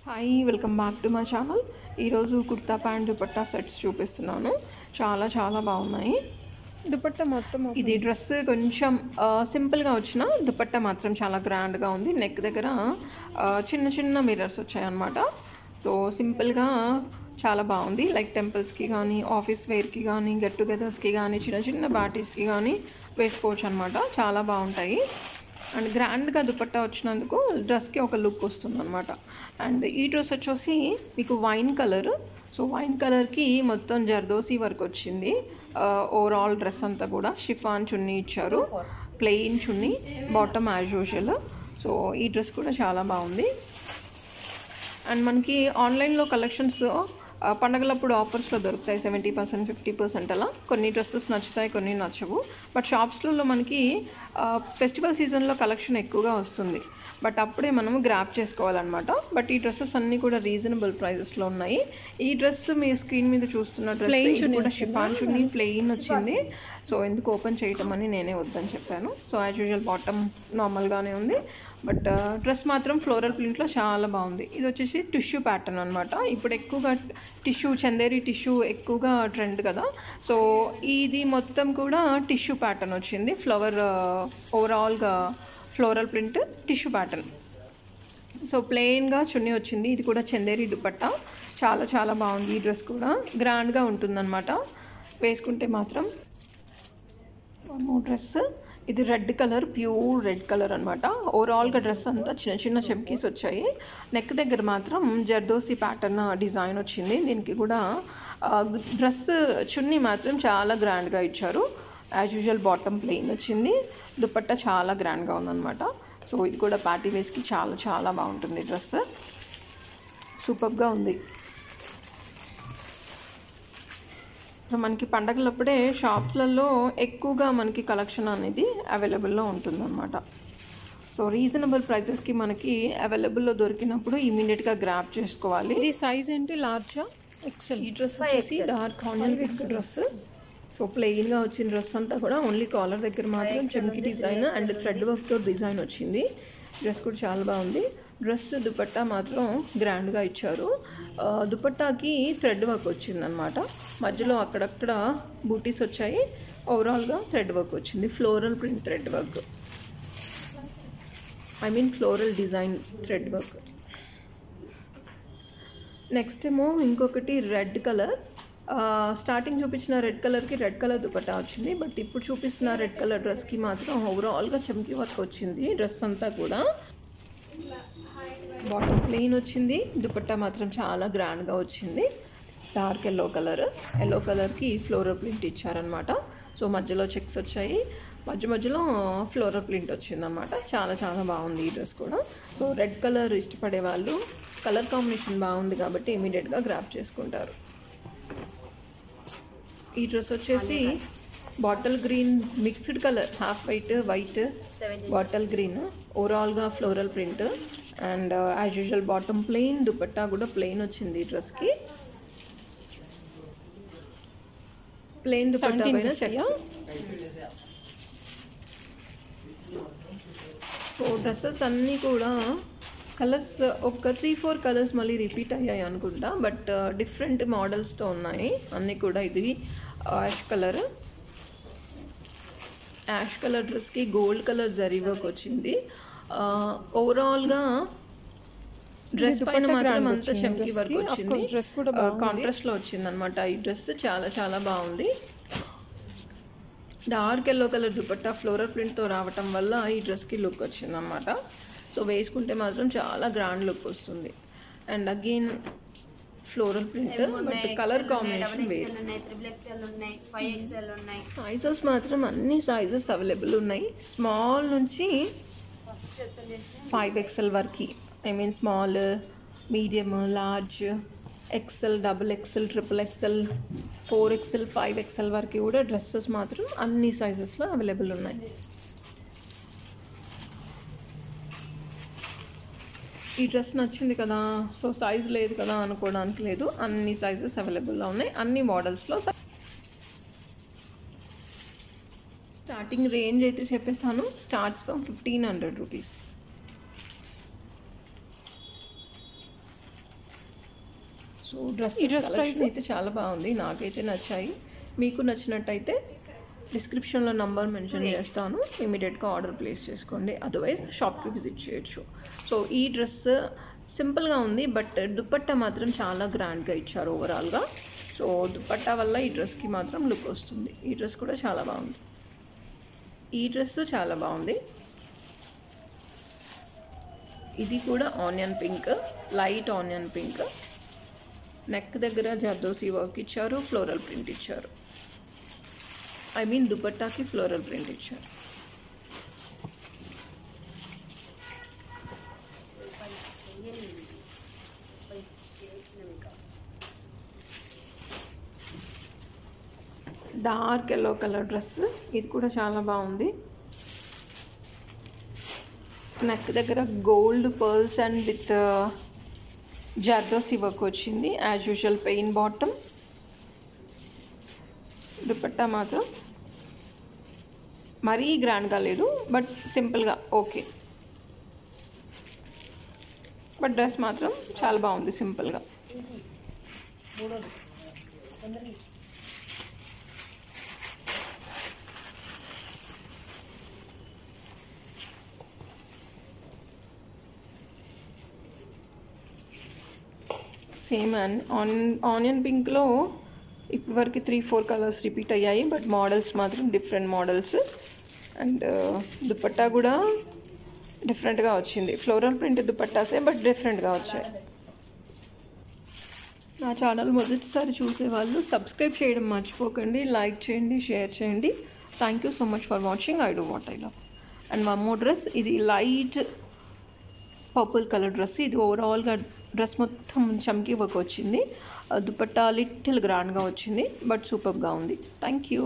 Hi welcome back to my channel. ఈరోజు kurta pant dupatta sets చూపిస్తున్నాను. చాలా బాగున్నాయి. దుపట్టా మొత్తం ఇది డ్రెస్ కొంచెం సింపుల్గా వచ్చిన దుపట్టా మాత్రం చాలా గ్రాండ్గా ఉంది. నెక్ దగ్గర చిన్న మిర్రర్స్ వచ్చాయన్నమాట. సో సింపుల్గా చాలా బాగుంది. లైక్ టెంపుల్స్కి కానీ, ఆఫీస్ వేర్కి కానీ, గెట్ టుగెదర్స్కి కానీ, చిన్న పార్టీస్కి కానీ వేసుకోవచ్చు అనమాట. చాలా బాగుంటాయి. అండ్ గ్రాండ్గా దుపట్టా వచ్చినందుకు డ్రెస్కి ఒక లుక్ వస్తుంది అనమాట. అండ్ ఈ డ్రెస్ వచ్చేసి మీకు వైన్ కలర్. సో వైన్ కలర్కి మొత్తం జర్దోసి వర్క్ వచ్చింది. ఓవరాల్ డ్రెస్ అంతా కూడా షిఫాన్ చున్నీ ఇచ్చారు, ప్లెయిన్ చున్నీ, బాటమ్ యాజ్ యూజువల్. సో ఈ డ్రెస్ కూడా చాలా బాగుంది. అండ్ మనకి ఆన్లైన్లో కలెక్షన్స్ పండగలప్పుడు ఆఫర్స్లో దొరుకుతాయి. 70%, 50% అలా. కొన్ని డ్రెస్సెస్ నచ్చుతాయి, కొన్ని నచ్చవు. బట్ షాప్స్లలో మనకి ఫెస్టివల్ సీజన్లో కలెక్షన్ ఎక్కువగా వస్తుంది. బట్ అప్పుడే మనము గ్రాప్ చేసుకోవాలన్నమాట. బట్ ఈ డ్రెస్సెస్ అన్నీ కూడా రీజనబుల్ ప్రైజెస్లో ఉన్నాయి. ఈ డ్రెస్ మీ స్క్రీన్ మీద చూస్తున్న డ్రెస్ కూడా షిఫాన్ చున్నీ ప్లెయిన్ వచ్చింది. సో ఎందుకు ఓపెన్ చేయటం అని నేనే వద్దని చెప్పాను. సో యాజ్ యూజువల్ బాటమ్ నార్మల్గానే ఉంది. బట్ డ్రెస్ మాత్రం ఫ్లోరల్ ప్రింట్లో చాలా బాగుంది. ఇది వచ్చేసి టిష్యూ ప్యాటర్న్ అనమాట. ఇప్పుడు ఎక్కువగా చందేరి టిష్యూ ఎక్కువగా ట్రెండ్ కదా. సో ఇది మొత్తం కూడా టిష్యూ ప్యాటర్న్ వచ్చింది. ఓవరాల్గా floral print tissue pattern. So ప్లెయిన్గా చున్నీ వచ్చింది. ఇది కూడా చందేరి దుపట్టా. చాలా బాగుంది. ఈ డ్రెస్ కూడా గ్రాండ్గా ఉంటుందన్నమాట. వేసుకుంటే మాత్రం డ్రెస్ ఇది red colour, pure red colour అనమాట. ఓవరాల్గా డ్రెస్ అంతా చిన్న చెమ్కీస్ వచ్చాయి. నెక్ దగ్గర మాత్రం జర్దోసి ప్యాటర్న్ డిజైన్ వచ్చింది. దీనికి కూడా డ్రెస్ చున్నీ మాత్రం చాలా గ్రాండ్గా ఇచ్చారు. యాజ్ యూజువల్ బాటమ్ ప్లెయిన్ వచ్చింది. దుపట్టా చాలా గ్రాండ్గా ఉందన్నమాట. సో ఇది కూడా పార్టీ వేస్కి చాలా బాగుంటుంది. డ్రెస్ సూపర్గా ఉంది. సో మనకి పండగలప్పుడే షాప్లలో ఎక్కువగా మనకి కలెక్షన్ అనేది అవైలబుల్లో ఉంటుందన్నమాట. సో రీజనబుల్ ప్రైజెస్కి మనకి అవైలబుల్లో దొరికినప్పుడు ఇమీడియట్గా గ్రాప్ చేసుకోవాలి. ఇది సైజ్ ఏంటి? లార్జా, ఎక్సెల్? ఈ డ్రెస్ వచ్చేసి dark onion pink dress. So ప్లెయిన్గా వచ్చిన డ్రెస్ అంతా కూడా ఓన్లీ కాలర్ దగ్గర మాత్రం చెమ్కి డిజైన్ అండ్ థ్రెడ్ వర్క్తో డిజైన్ వచ్చింది. డ్రెస్ కూడా చాలా బాగుంది. డ్రెస్ దుపట్టా మాత్రం గ్రాండ్గా ఇచ్చారు. దుపట్టాకి థ్రెడ్ వర్క్ వచ్చిందనమాట. మధ్యలో అక్కడక్కడ బూటీస్ వచ్చాయి. ఓవరాల్గా థ్రెడ్ వర్క్ వచ్చింది. Floral print thread work, floral design thread work. Next ఏమో ఇంకొకటి రెడ్ కలర్. స్టార్టింగ్ చూపించిన రెడ్ కలర్కి రెడ్ కలర్ దుపట్టా వచ్చింది. బట్ ఇప్పుడు చూపిస్తున్న రెడ్ కలర్ డ్రెస్కి మాత్రం ఓవరాల్గా చమ్కీ వర్క్ వచ్చింది. డ్రెస్ అంతా కూడా బాటమ్ ప్లెయిన్ వచ్చింది. దుపట్టా మాత్రం చాలా గ్రాండ్గా వచ్చింది. డార్క్ ఎల్లో కలర్కి ఫ్లోరల్ ప్రింట్ ఇచ్చారనమాట. సో మధ్యలో చెక్స్ వచ్చాయి, మధ్యలో ఫ్లోరల్ ప్రింట్ వచ్చిందనమాట. చాలా బాగుంది ఈ డ్రెస్ కూడా. సో రెడ్ కలర్ ఇష్టపడే వాళ్ళు కలర్ కాంబినేషన్ బాగుంది కాబట్టి ఇమీడియట్గా గ్రాప్ చేసుకుంటారు. ఈ డ్రెస్ వచ్చేసి bottle green mixed colour, half white bottle green. ఓవరాల్గా floral print and as usual bottom plain, dupatta కూడా ప్లెయిన్ వచ్చింది. ఈ డ్రెస్కి ప్లెయిన్ దుపట్టా పైన చెక్స్. సో డ్రెస్సెస్ అన్నీ కూడా కలర్స్ ఒక 3-4 కలర్స్ మళ్ళీ రిపీట్ అయ్యాయి అనుకుంటా. బట్ డిఫరెంట్ మోడల్స్తో ఉన్నాయి అన్నీ కూడా. ఇది యాష్ కలర్ డ్రెస్కి గోల్డ్ కలర్ జరీ వర్క్ వచ్చింది. ఓవరాల్గా డ్రెస్ పైన మాత్రం అంతా చమ్కీ వర్క్ వచ్చింది. కాంట్రాస్ట్లో వచ్చింది అనమాట. ఈ డ్రెస్ చాలా బాగుంది. Dark yellow colour dupatta floral ప్రింట్తో రావటం వల్ల ఈ డ్రెస్కి లుక్ వచ్చింది అనమాట. సో వేసుకుంటే మాత్రం చాలా గ్రాండ్ లుక్ వస్తుంది. And again floral print, but colour combination వేరు. సైజెస్ మాత్రం అన్ని సైజెస్ అవైలబుల్ ఉన్నాయి. స్మాల్ నుంచి 5XL వరకు, small, medium, large, XL, XXL, XXL, 4XL, 5XL వరకు కూడా డ్రెస్సెస్ మాత్రం అన్ని సైజెస్లో అవైలబుల్ ఉన్నాయి. ఈ డ్రెస్ నచ్చింది కదా, సో సైజ్ లేదు కదా అనుకోవడానికి లేదు. అన్ని సైజెస్ అవైలబుల్లో ఉన్నాయి, అన్ని మోడల్స్లో. స్టార్టింగ్ రేంజ్ అయితే చెప్పేసాను. Starts from 1500 rupees. So dress collection అయితే చాలా బాగుంది, నాకైతే నచ్చాయి. మీకు నచ్చినట్టయితే డిస్క్రిప్షన్లో నంబర్ మెన్షన్ చేస్తాను, ఇమీడియట్గా ఆర్డర్ ప్లేస్ చేసుకోండి. అదర్వైజ్ షాప్కి విజిట్ చేయొచ్చు. సో ఈ డ్రెస్ సింపుల్గా ఉంది, బట్ దుపట్టా మాత్రం చాలా గ్రాండ్గా ఇచ్చారు ఓవరాల్గా. సో దుపట్టా వల్ల ఈ డ్రెస్కి మాత్రం లుక్ వస్తుంది. ఈ డ్రెస్ కూడా చాలా బాగుంది. ఈ డ్రెస్ చాలా బాగుంది. ఇది కూడా onion pink, light onion pink. Neck దగ్గర జర్దోసి వర్క్ ఇచ్చారు, ఫ్లోరల్ ప్రింట్ ఇచ్చారు. ఐ మీన్ దుపట్టాకి ఫ్లోరల్ ప్రింట్ ఇచ్చారు. డార్క్ ఎల్లో కలర్ డ్రెస్, ఇది కూడా చాలా బాగుంది. నెక్ దగ్గర gold pearls and with zardozi work వచ్చింది. As usual plain bottom. Dupatta మాత్రం మరీ గ్రాండ్గా లేదు, బట్ సింపుల్గా ఓకే. బట్ డ్రెస్ మాత్రం చాలా బాగుంది సింపుల్గా. సేమ్ ఆనియన్ పింక్లో ఇప్పటివరకు 3-4 కలర్స్ రిపీట్ అయ్యాయి, బట్ మోడల్స్ మాత్రం డిఫరెంట్ మోడల్స్. అండ్ దుపట్టా కూడా డిఫరెంట్గా వచ్చింది. ఫ్లోరల్ ప్రింట్ దుపట్టాసే, బట్ డిఫరెంట్గా వచ్చాయి. నా ఛానల్ మొదటిసారి చూసేవాళ్ళు సబ్స్క్రైబ్ చేయడం మర్చిపోకండి, లైక్ చేయండి, షేర్ చేయండి. Thank you so much for watching. I do what I love. And one more dress, ఇది లైట్ పర్పుల్ కలర్ డ్రెస్. ఇది ఓవరాల్గా డ్రెస్ మొత్తం చమ్కీ వర్క్ వచ్చింది. దుపట్టా లిటిల్ గ్రాండ్గా వచ్చింది, బట్ సూపర్గా ఉంది. Thank you.